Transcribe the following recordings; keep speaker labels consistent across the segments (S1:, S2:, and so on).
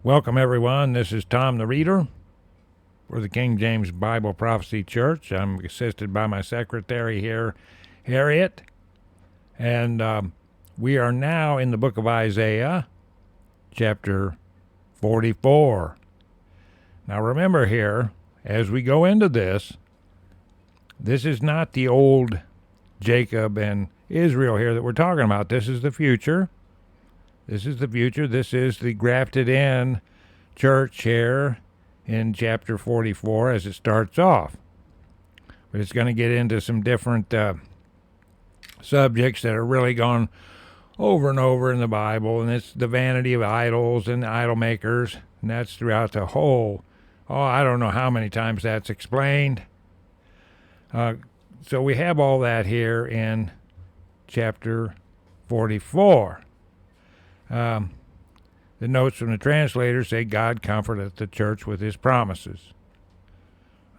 S1: Welcome, everyone. This is Tom the Reader for the King James Bible Prophecy Church. I'm assisted by my secretary here, Harriet. And we are now in the book of Isaiah, chapter 44. Now, remember here, as we go into this is not the old Jacob and Israel here that we're talking about. This is the future. This is the future. This is the grafted in church here in chapter 44 as it starts off. But it's going to get into some different subjects that are really gone over and over in the Bible. And it's the vanity of idols and idol makers. And that's throughout the whole, I don't know how many times that's explained. So we have all that here in chapter 44. The notes from the translator say God comforteth the church with his promises.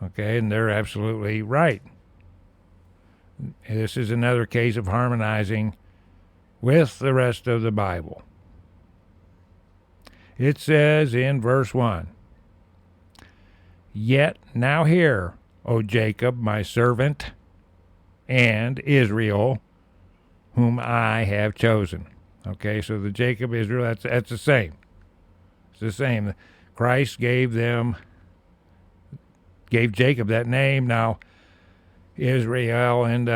S1: Okay, and they're absolutely right. This is another case of harmonizing with the rest of the Bible. It says in verse 1, Yet now hear, O Jacob, my servant, and Israel, whom I have chosen. Okay, so the Jacob, Israel, that's the same. It's the same. Christ gave Jacob that name. Now, Israel, and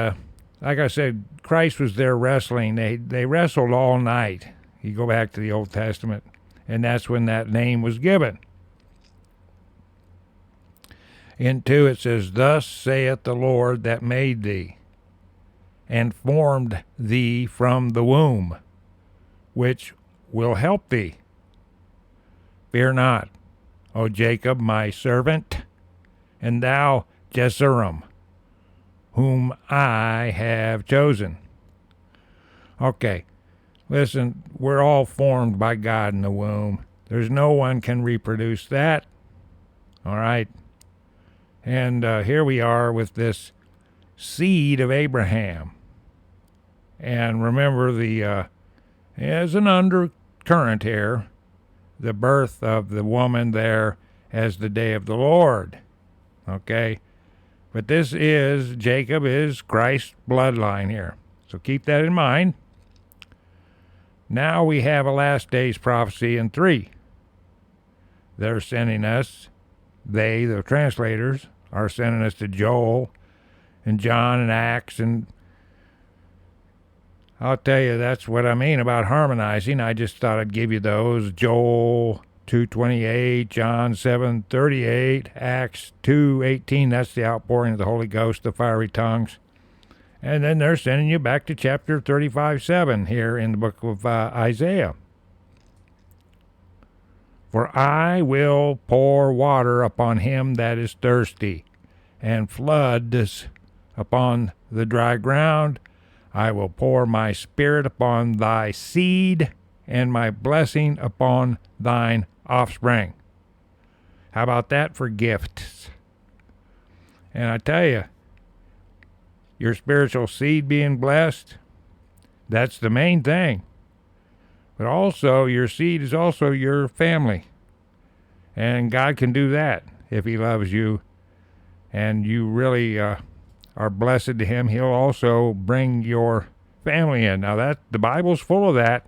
S1: like I said, Christ was there wrestling. They wrestled all night. You go back to the Old Testament, and that's when that name was given. In 2 it says, Thus saith the Lord that made thee, and formed thee from the womb, which will help thee. Fear not, O Jacob, my servant, and thou, Jeshurun, whom I have chosen. Okay, listen, we're all formed by God in the womb. There's no one can reproduce that. All right? And here we are with this seed of Abraham. And remember as an undercurrent here, the birth of the woman there as the day of the Lord. Okay? But Jacob is Christ's bloodline here. So keep that in mind. Now we have a last days prophecy in 3. They're sending us, the translators, are sending us to Joel and John and Acts, and I'll tell you, that's what I mean about harmonizing. I just thought I'd give you those. Joel 2:28, John 7:38, Acts 2:18, that's the outpouring of the Holy Ghost, the fiery tongues. And then they're sending you back to chapter 35:7 here in the book of Isaiah. For I will pour water upon him that is thirsty, and floods upon the dry ground. I will pour my spirit upon thy seed, and my blessing upon thine offspring. How about that for gifts? And I tell you, your spiritual seed being blessed, that's the main thing. But also, your seed is also your family. And God can do that if he loves you, and you really are blessed to him. He'll also bring your family in. Now, the Bible's full of that.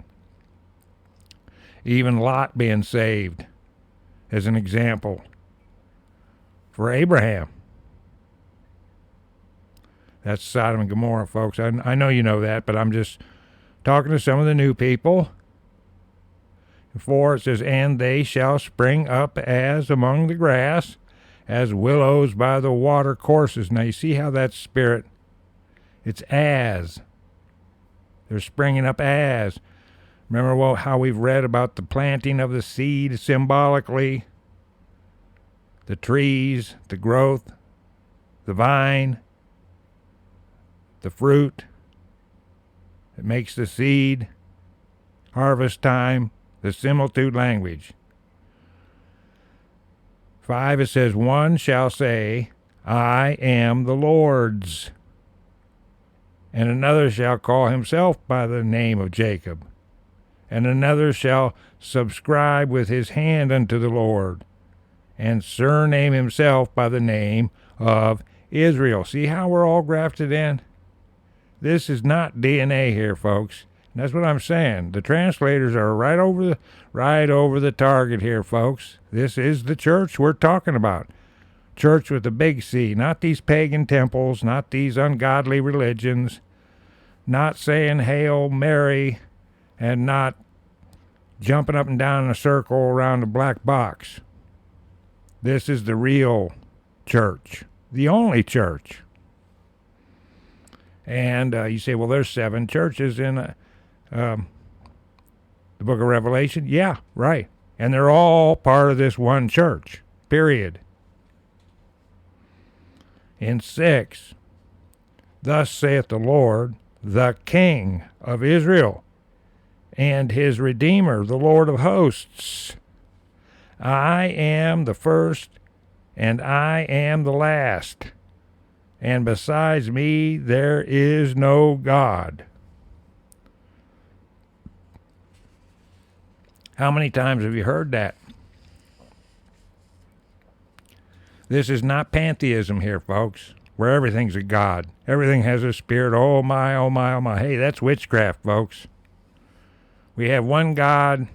S1: Even Lot being saved as an example for Abraham. That's Sodom and Gomorrah, folks. I know you know that, but I'm just talking to some of the new people. 4, it says, And they shall spring up as among the grass, as willows by the water courses. Now you see how that spirit, it's as. They're springing up as. Remember how we've read about the planting of the seed symbolically, the trees, the growth, the vine, the fruit that makes the seed, harvest time, the similitude language. 5, it says, One shall say, I am the Lord's, and another shall call himself by the name of Jacob, and another shall subscribe with his hand unto the Lord, and surname himself by the name of Israel. See how we're all grafted in? This is not DNA here, folks. And that's what I'm saying. The translators are right over the target here, folks. This is the church we're talking about. Church with a big C, not these pagan temples, not these ungodly religions, not saying Hail Mary, and not jumping up and down in a circle around a black box. This is the real church, the only church. And you say, well, there's 7 churches in the book of Revelation. Yeah, right. And they're all part of this one church, period. In 6, thus saith the Lord, the King of Israel, and his Redeemer, the Lord of hosts. I am the first, and I am the last, and besides me there is no God. How many times have you heard that? This is not pantheism here, folks, where everything's a god. Everything has a spirit. Oh my, oh my, oh my. Hey, that's witchcraft, folks. We have one God,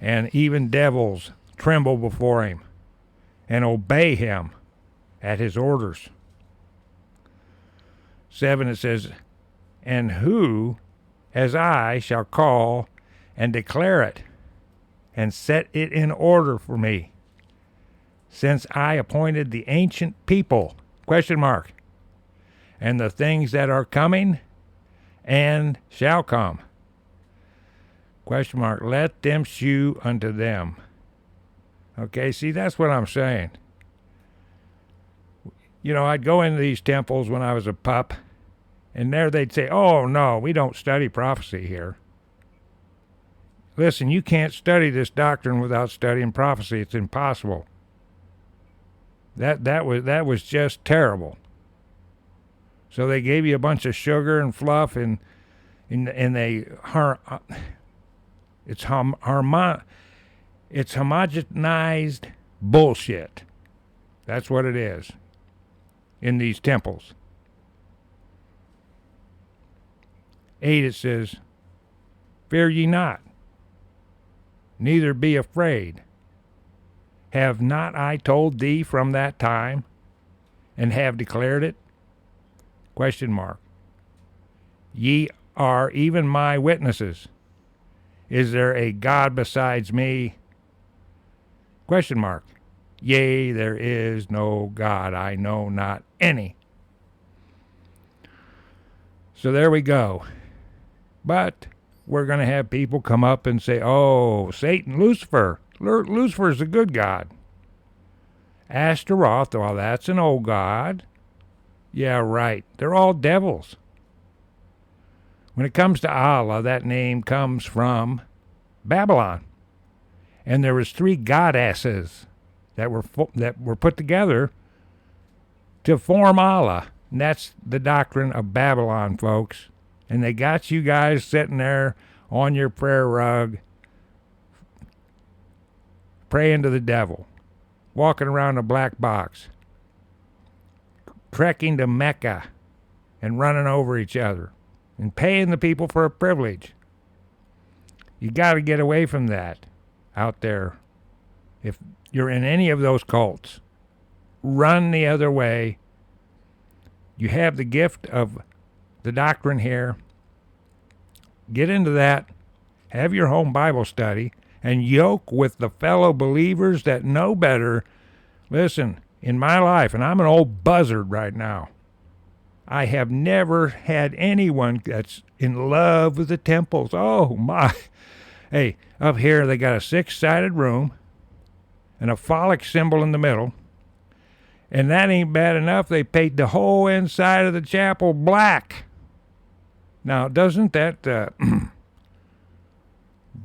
S1: and even devils tremble before him and obey him at his orders. 7, it says, and who, as I, shall call and declare it, and set it in order for me, since I appointed the ancient people, ? And the things that are coming and shall come, ? Let them shew unto them. Okay, see, that's what I'm saying. You know, I'd go into these temples when I was a pup, and there they'd say, oh, no, we don't study prophecy here. Listen, you can't study this doctrine without studying prophecy. It's impossible. That was just terrible. So they gave you a bunch of sugar and fluff, and they it's homogenized bullshit. That's what it is in these temples. 8, it says, fear ye not, neither be afraid. Have not I told thee from that time, and have declared it? ? Ye are even my witnesses. Is there a God besides me? ? Yea, there is no God, I know not any. So there we go. But we're going to have people come up and say, oh, Satan, Lucifer. Lucifer's a good god. Ashtaroth, well, that's an old god. Yeah, right. They're all devils. When it comes to Allah, that name comes from Babylon. And there was 3 goddesses that were put together to form Allah. And that's the doctrine of Babylon, folks. And they got you guys sitting there on your prayer rug praying to the devil, walking around a black box, trekking to Mecca and running over each other and paying the people for a privilege. You got to get away from that out there. If you're in any of those cults, run the other way. You have the gift of the doctrine here. Get into that. Have your home Bible study and yoke with the fellow believers that know better. Listen, in my life, and I'm an old buzzard right now, I have never had anyone that's in love with the temples. Oh, my. Hey, up here they got a 6-sided room and a phallic symbol in the middle. And that ain't bad enough. They paint the whole inside of the chapel black. Now, doesn't that,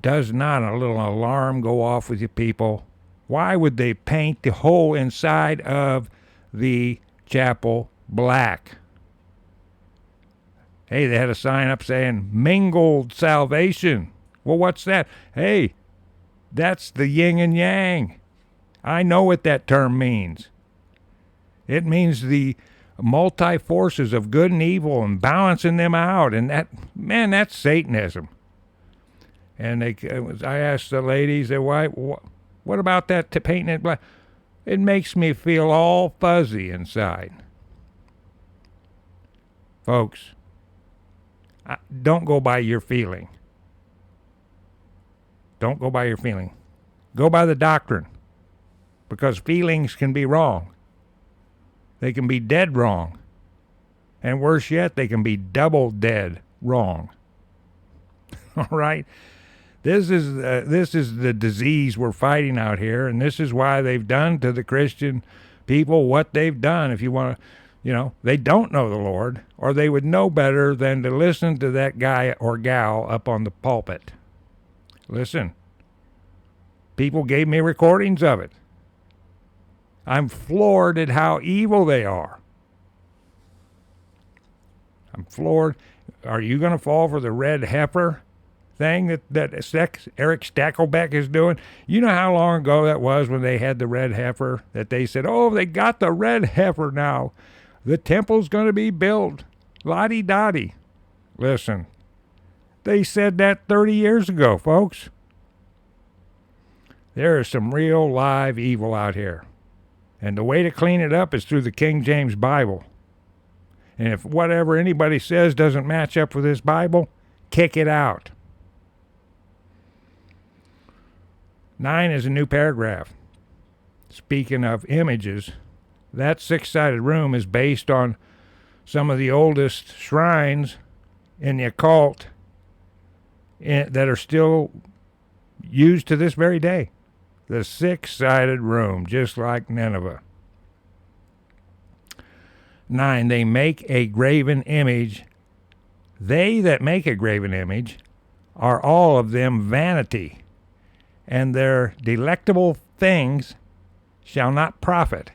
S1: does not a little alarm go off with you people? Why would they paint the whole inside of the chapel black? Hey, they had a sign up saying mingled salvation. Well, what's that? Hey, that's the yin and yang. I know what that term means. It means the multi-forces of good and evil and balancing them out. And that's Satanism. And I asked the ladies, why, what about that painting it black? It makes me feel all fuzzy inside. Folks, don't go by your feeling. Don't go by your feeling. Go by the doctrine. Because feelings can be wrong. They can be dead wrong. And worse yet, they can be double dead wrong. All right? This is the disease we're fighting out here, and this is why they've done to the Christian people what they've done. If you want to, they don't know the Lord, or they would know better than to listen to that guy or gal up on the pulpit. Listen, people gave me recordings of it. I'm floored at how evil they are. I'm floored. Are you going to fall for the red heifer thing that Eric Stakelbeck is doing? You know how long ago that was when they had the red heifer, that they said, oh, they got the red heifer now. The temple's going to be built. Lottie-dottie. Listen, they said that 30 years ago, folks. There is some real live evil out here. And the way to clean it up is through the King James Bible. And if whatever anybody says doesn't match up with this Bible, kick it out. 9 is a new paragraph. Speaking of images, that 6-sided room is based on some of the oldest shrines in the occult that are still used to this very day. The 6-sided room, just like Nineveh. 9, they make a graven image. They that make a graven image are all of them vanity, and their delectable things shall not profit,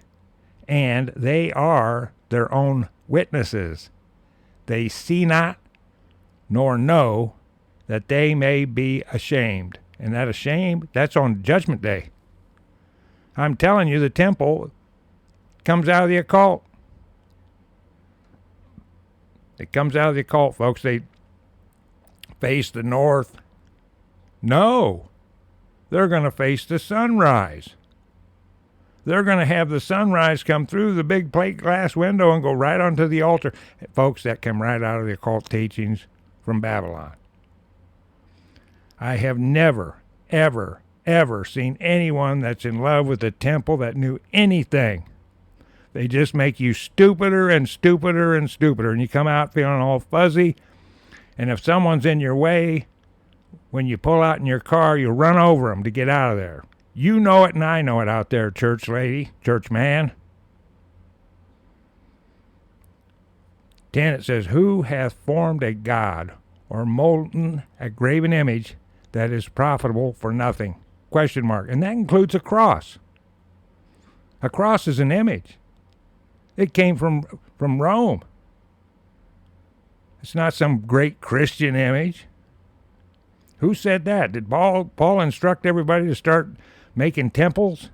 S1: and they are their own witnesses. They see not, nor know, that they may be ashamed. And that ashamed, that's on Judgment Day. I'm telling you, the temple comes out of the occult. It comes out of the occult, folks. They face the north. No, they're going to face the sunrise. They're going to have the sunrise come through the big plate glass window and go right onto the altar. Folks, that came right out of the occult teachings from Babylon. I have never, ever, ever seen anyone that's in love with the temple that knew anything. They just make you stupider and stupider and stupider, and you come out feeling all fuzzy. And if someone's in your way, when you pull out in your car, you run over them to get out of there. You know it, and I know it out there, church lady, church man. 10, it says, who hath formed a god or molten a graven image that is profitable for nothing? Question mark. And that includes a cross. A cross is an image. It came from Rome. It's not some great Christian image. Who said that? Did Paul instruct everybody to start making temples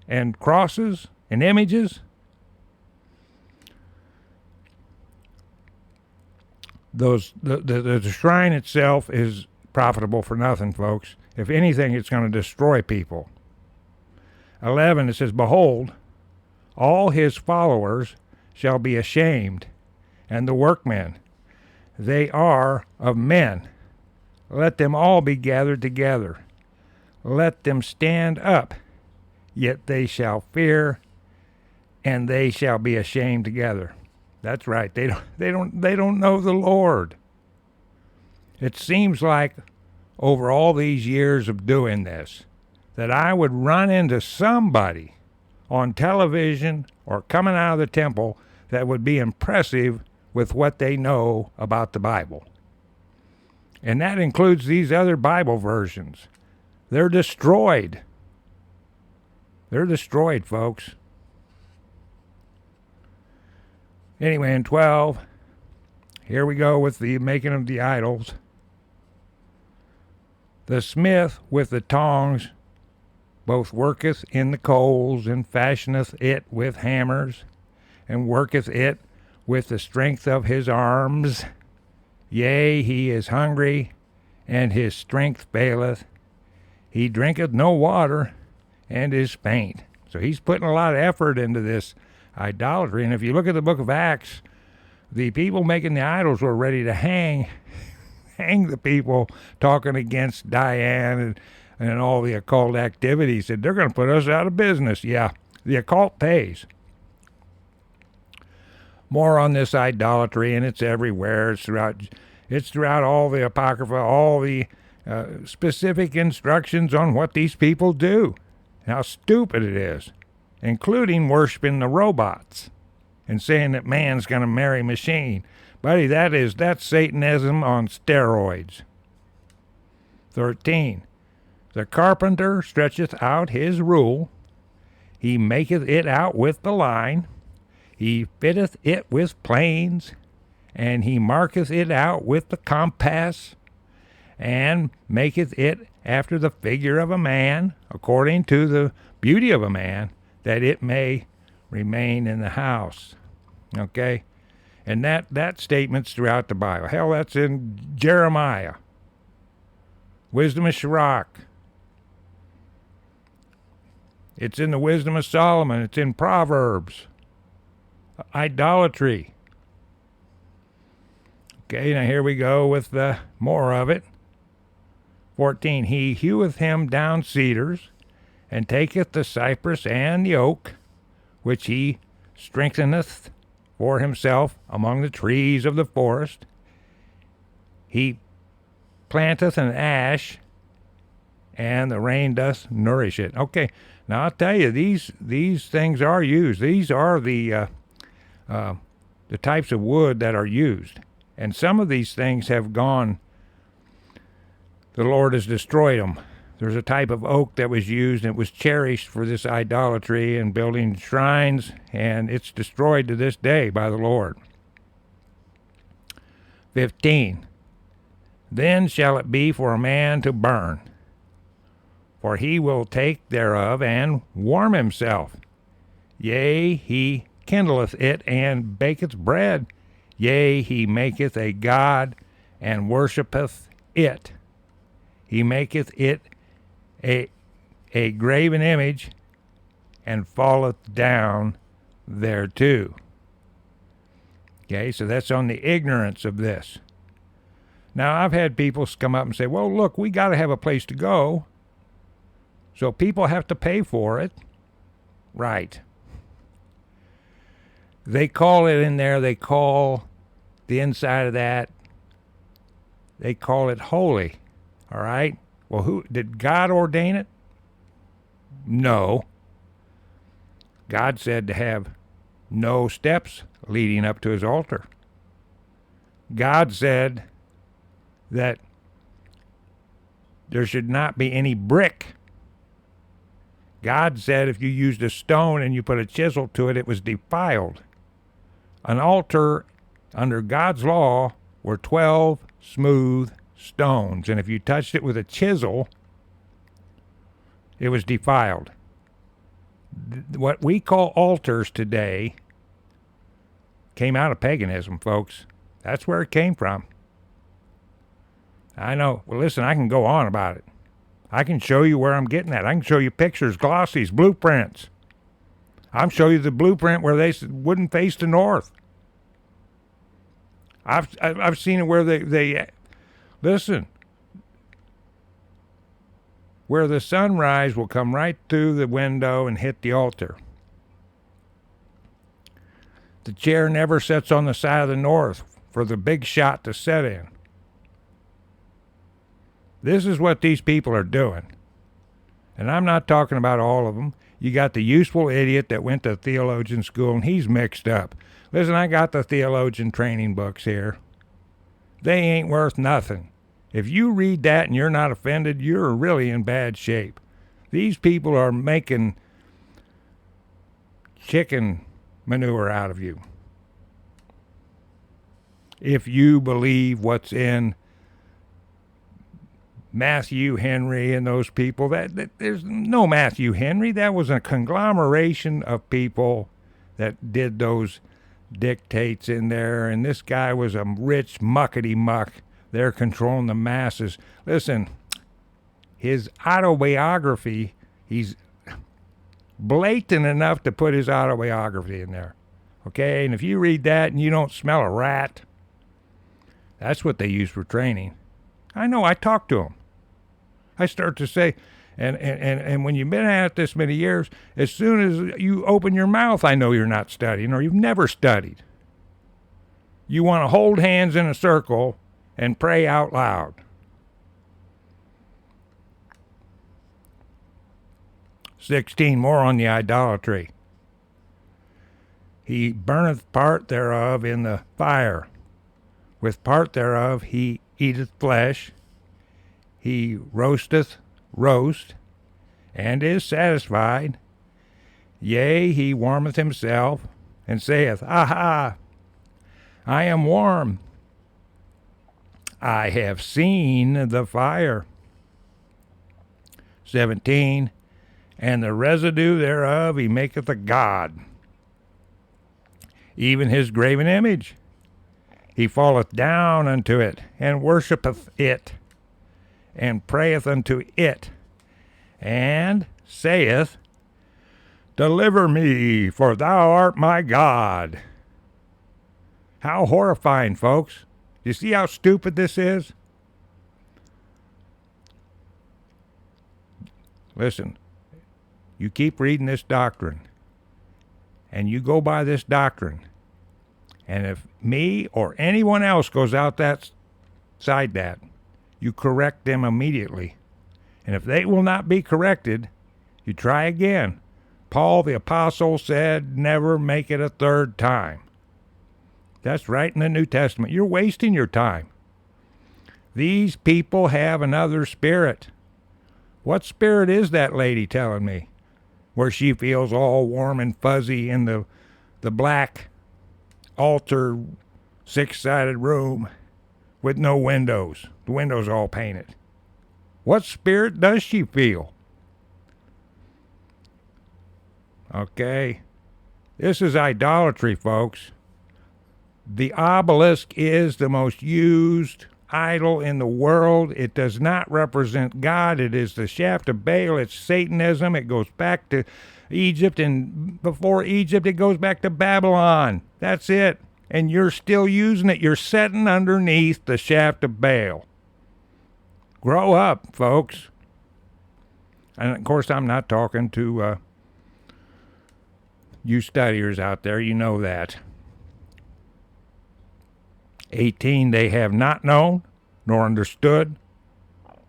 S1: and crosses and images? The shrine itself is profitable for nothing, folks. If anything, it's going to destroy people. 11, it says, behold, all his followers shall be ashamed, and the workmen, they are of men. Let them all be gathered together. Let them stand up, yet they shall fear, and they shall be ashamed together. That's right. They don't know the Lord. It seems like over all these years of doing this, that I would run into somebody on television or coming out of the temple that would be impressive with what they know about the Bible. And that includes these other Bible versions. They're destroyed. They're destroyed, folks. Anyway, in 12, Here we go with the making of the idols. The smith with the tongs both worketh in the coals, and fashioneth it with hammers, and worketh it with the strength of his arms. Yea, he is hungry, and his strength faileth. He drinketh no water, and is faint. So he's putting a lot of effort into this idolatry. And if you look at the book of Acts, the people making the idols were ready to hang the people talking against Diane and all the occult activities. Said they're going to put us out of business. Yeah, the occult pays. More on this idolatry, and it's everywhere. It's throughout all the Apocrypha, all the specific instructions on what these people do. How stupid it is, including worshiping the robots and saying that man's going to marry machine. Buddy, that's Satanism on steroids. 13. The carpenter stretcheth out his rule. He maketh it out with the line. He fitteth it with planes. And he marketh it out with the compass. And maketh it after the figure of a man, according to the beauty of a man, that it may remain in the house. Okay? And that statement's throughout the Bible. Hell, that's in Jeremiah. Wisdom of Sirach. It's in the Wisdom of Solomon. It's in Proverbs. Idolatry. Okay, now here we go with the more of it. 14. He heweth him down cedars, and taketh the cypress and the oak, which he strengtheneth for himself among the trees of the forest. He planteth an ash, and the rain doth nourish it. Okay, now I'll tell you, these things are used. These are the types of wood that are used. And some of these things have gone, the Lord has destroyed them. There's a type of oak that was used, and it was cherished for this idolatry and building shrines, and it's destroyed to this day by the Lord. 15. Then shall it be for a man to burn, for he will take thereof and warm himself. Yea, he kindleth it and baketh bread. Yea, he maketh a god and worshippeth it. He maketh it a graven image, and falleth down thereto. Okay, so that's on the ignorance of this. Now, I've had people come up and say, well, look, we got to have a place to go, so people have to pay for it. Right. They call it in there, they call the inside of that, they call it holy. All right? Well, who did God ordain it? No. God said to have no steps leading up to his altar. God said that there should not be any brick. God said if you used a stone and you put a chisel to it, it was defiled. An altar under God's law were 12 smooth stones, and if you touched it with a chisel, it was defiled. What we call altars today came out of paganism, folks. That's where it came from. I know. Well, listen, I can go on about it. I can show you where I'm getting at. I can show you pictures, glossies, blueprints. I'll show you the blueprint where they wouldn't face the north. I've seen it where they listen, where the sunrise will come right through the window and hit the altar. The chair never sits on the side of the north for the big shot to set in. This is what these people are doing. And I'm not talking about all of them. You got the useful idiot that went to theologian school, and he's mixed up. Listen, I got the theologian training books here. They ain't worth nothing. If you read that and you're not offended, you're really in bad shape. These people are making chicken manure out of you. if you believe what's in Matthew Henry and those people. That there's no Matthew Henry. That was a conglomeration of people that did those dictates in there, and this guy was a rich muckety muck. They're controlling the masses. Listen, his autobiography, he's blatant enough to put his autobiography in there. Okay, and if you read that and you don't smell a rat, that's what they use for training. I know, I talk to them. I start to say, and when you've been at it this many years, as soon as you open your mouth, I know you're not studying or you've never studied. You want to hold hands in a circle and pray out loud. "16, more on the idolatry. He burneth part thereof in the fire. With part thereof he eateth flesh. He roasteth roast, and is satisfied. Yea, he warmeth himself, and saith, Aha, I am warm. I have seen the fire." 17, and the residue thereof he maketh a god, even his graven image. He falleth down unto it, and worshippeth it, and prayeth unto it, and saith, Deliver me, for thou art my God. How horrifying, folks. You see how stupid this is? Listen, you keep reading this doctrine, and you go by this doctrine, and if me or anyone else goes out that side that, you correct them immediately. And if they will not be corrected, you try again. Paul the apostle said, never make it a third time. That's right in the New Testament. You're wasting your time. These people have another spirit. What spirit is that lady telling me? Where she feels all warm and fuzzy in the black altar, six-sided room with no windows. The windows all painted. What spirit does she feel? Okay. This is idolatry, folks. The obelisk is the most used idol in the world. It does not represent God. It is the shaft of Baal. It's Satanism. It goes back to Egypt, and before Egypt, it goes back to Babylon. That's it. And you're still using it. You're sitting underneath the shaft of Baal. Grow up, folks. And, of course, I'm not talking to you studiers out there. You know that. 18, they have not known nor understood,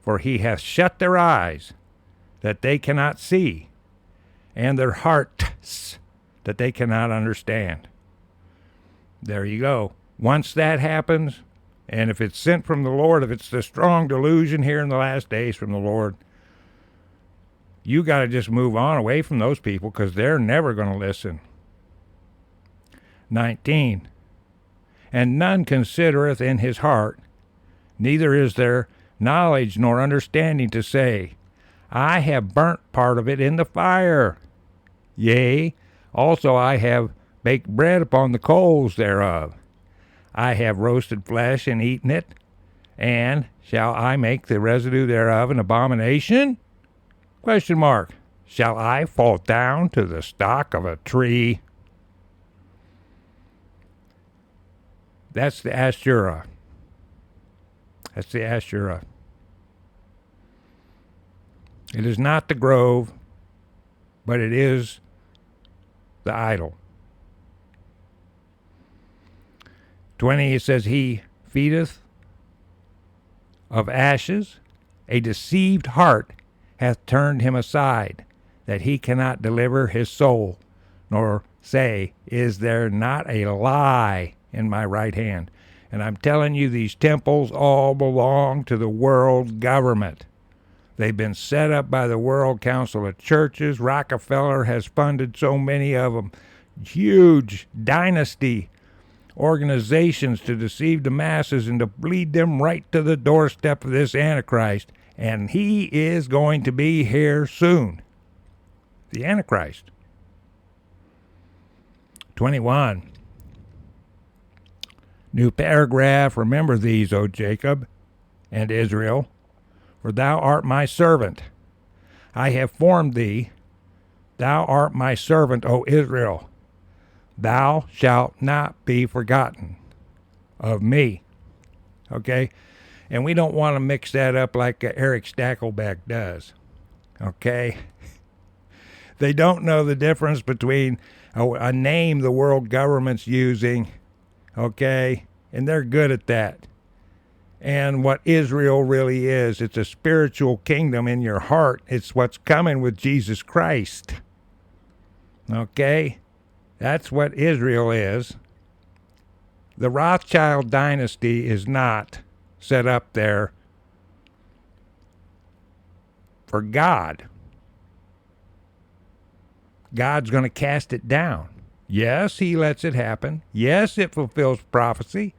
S1: for he hath shut their eyes that they cannot see, and their hearts that they cannot understand. There you go. Once that happens, and if it's sent from the Lord, if it's the strong delusion here in the last days from the Lord, you got to just move on away from those people because they're never going to listen. 19, and none considereth in his heart, neither is there knowledge nor understanding to say, I have burnt part of it in the fire. Yea, also I have baked bread upon the coals thereof. I have roasted flesh and eaten it, and shall I make the residue thereof an abomination? Question mark. Shall I fall down to the stock of a tree? That's the Asherah. That's the Asherah. It is not the grove, but it is the idol. 20, it says, he feedeth of ashes. A deceived heart hath turned him aside, that he cannot deliver his soul, nor say, is there not a lie in my right hand? And I'm telling you, these temples all belong to the world government. They've been set up by the World Council of Churches. Rockefeller has funded so many of them. Huge dynasty organizations to deceive the masses and to lead them right to the doorstep of this Antichrist. And he is going to be here soon. The Antichrist. 21. New paragraph. Remember these, O Jacob and Israel, for thou art my servant. I have formed thee. Thou art my servant, O Israel. Thou shalt not be forgotten of me. Okay? And we don't want to mix that up like Eric Stakelbeck does. Okay? They don't know the difference between a name the world government's using, okay? And they're good at that. And what Israel really is, it's a spiritual kingdom in your heart. It's what's coming with Jesus Christ. Okay? That's what Israel is. The Rothschild dynasty is not set up there for God. God's going to cast it down. Yes, he lets it happen. Yes, it fulfills prophecy.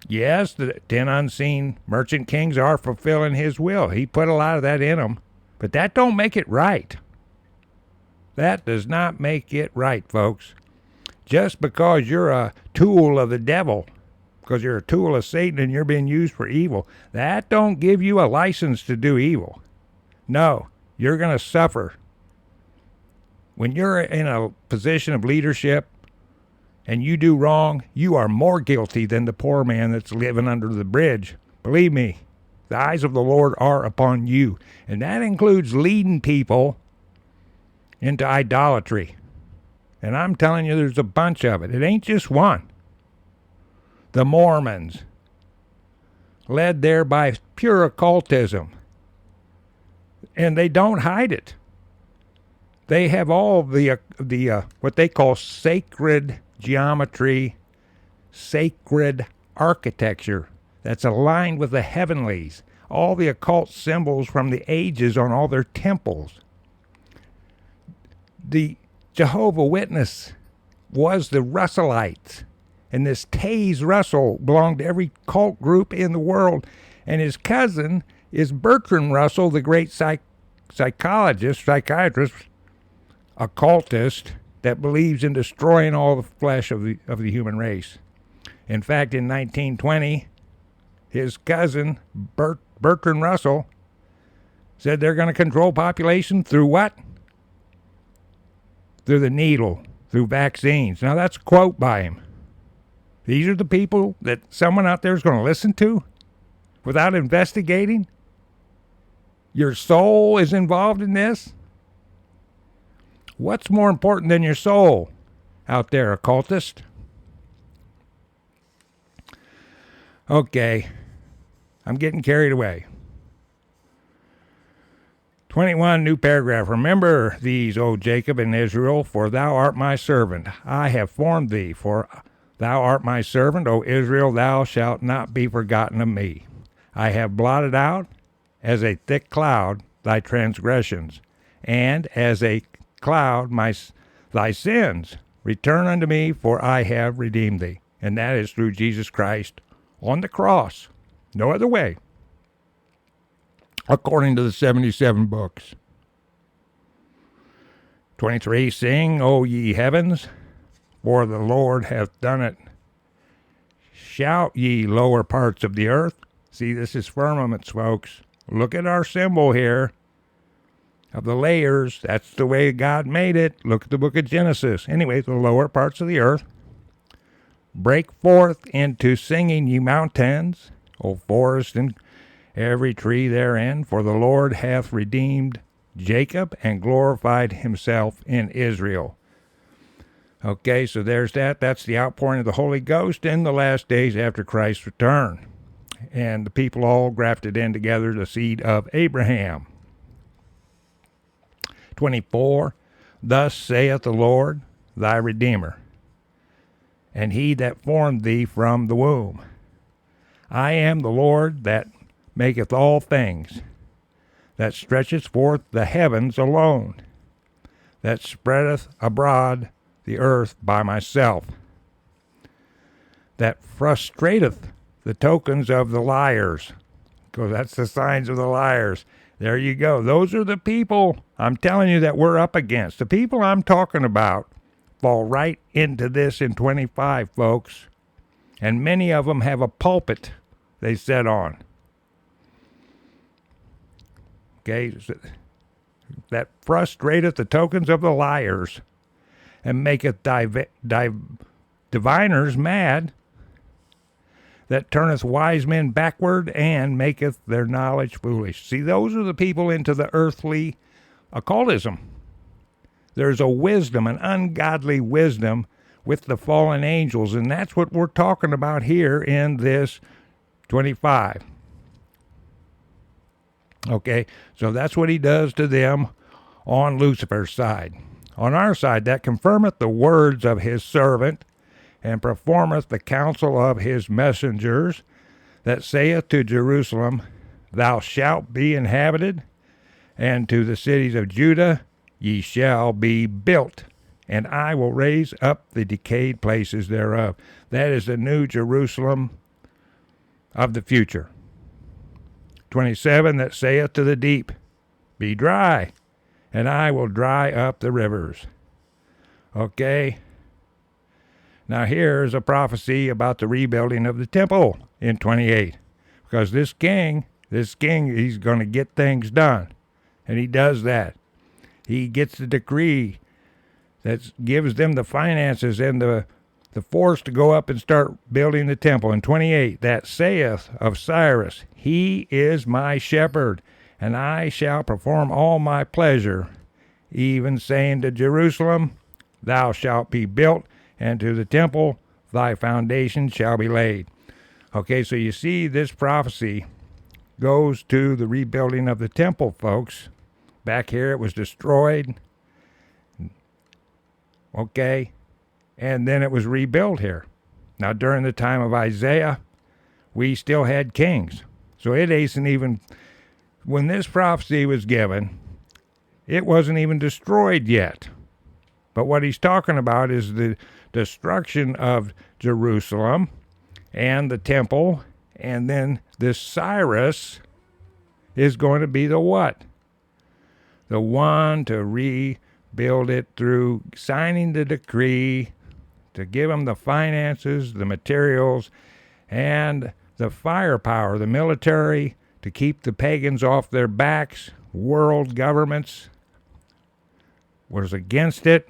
S1: Yes, the 10 unseen merchant kings are fulfilling his will. He put a lot of that in them. But that don't make it right. That does not make it right, folks. Just because you're a tool of the devil, because you're a tool of Satan and you're being used for evil, that don't give you a license to do evil. No, you're going to suffer. When you're in a position of leadership and you do wrong, you are more guilty than the poor man that's living under the bridge. Believe me, the eyes of the Lord are upon you. And that includes leading people into idolatry. And I'm telling you, there's a bunch of it. It ain't just one. The Mormons, led there by pure occultism. And they don't hide it. They have all the what they call sacred geometry, sacred architecture that's aligned with the heavenlies. All the occult symbols from the ages on all their temples. The Jehovah Witness was the Russellites. And this Taze Russell belonged to every cult group in the world. And his cousin is Bertrand Russell, the great psychiatrist, occultist that believes in destroying all the flesh of the human race. In fact, in 1920, his cousin, Bertrand Russell, said they're going to control population through what? Through the needle, through vaccines. Now, that's a quote by him. These are the people that someone out there is going to listen to without investigating? Your soul is involved in this? What's more important than your soul out there, occultist? Okay, I'm getting carried away. 21, new paragraph. Remember these, O Jacob and Israel, for thou art my servant. I have formed thee, for thou art my servant, O Israel, thou shalt not be forgotten of me. I have blotted out as a thick cloud thy transgressions, and as a cloud thy sins. Return unto me, for I have redeemed thee. And that is through Jesus Christ on the cross. No other way. According to the 77 books. 23, sing, O ye heavens, for the Lord hath done it. Shout, ye lower parts of the earth. See, this is firmaments, folks. Look at our symbol here of the layers. That's the way God made it. Look at the book of Genesis. Anyway, the lower parts of the earth. Break forth into singing, ye mountains, O forest, and every tree therein, for the Lord hath redeemed Jacob and glorified himself in Israel. Okay, so there's that. That's the outpouring of the Holy Ghost in the last days after Christ's return. And the people all grafted in together, the seed of Abraham. 24, thus saith the Lord, thy Redeemer, and he that formed thee from the womb. I am the Lord that maketh all things, that stretcheth forth the heavens alone, that spreadeth abroad the earth by myself. that frustrateth the tokens of the liars. Because that's the signs of the liars. There you go. Those are the people I'm telling you that we're up against. The people I'm talking about fall right into this in 25, folks. And many of them have a pulpit they sit on. Okay? That frustrateth the tokens of the liars, and maketh diviners mad, that turneth wise men backward, and maketh their knowledge foolish. See, those are the people into the earthly occultism. There's a wisdom, an ungodly wisdom with the fallen angels, and that's what we're talking about here in this 25. Okay, so that's what he does to them on Lucifer's side. On our side, that confirmeth the words of his servant, and performeth the counsel of his messengers, that saith to Jerusalem, Thou shalt be inhabited, and to the cities of Judah, Ye shall be built, and I will raise up the decayed places thereof. That is the new Jerusalem of the future. 27, that saith to the deep, Be dry, and I will dry up the rivers. Okay? Now here's a prophecy about the rebuilding of the temple in 28. Because this king, he's going to get things done. And he does that. He gets the decree that gives them the finances and the force to go up and start building the temple. In 28, that saith of Cyrus, He is my shepherd, and I shall perform all my pleasure, even saying to Jerusalem, Thou shalt be built, and to the temple thy foundation shall be laid. Okay, so you see this prophecy goes to the rebuilding of the temple, folks. Back here it was destroyed. Okay, and then it was rebuilt here. Now during the time of Isaiah, we still had kings. So it isn't even, when this prophecy was given, it wasn't even destroyed yet. But what he's talking about is the destruction of Jerusalem and the temple, and then this Cyrus is going to be the what? The one to rebuild it through signing the decree, to give them the finances, the materials, and the firepower, the military, to keep the pagans off their backs. World governments was against it,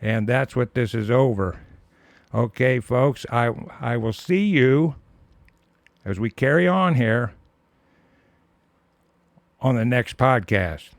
S1: and that's what this is over. Okay, folks, I will see you as we carry on here on the next podcast.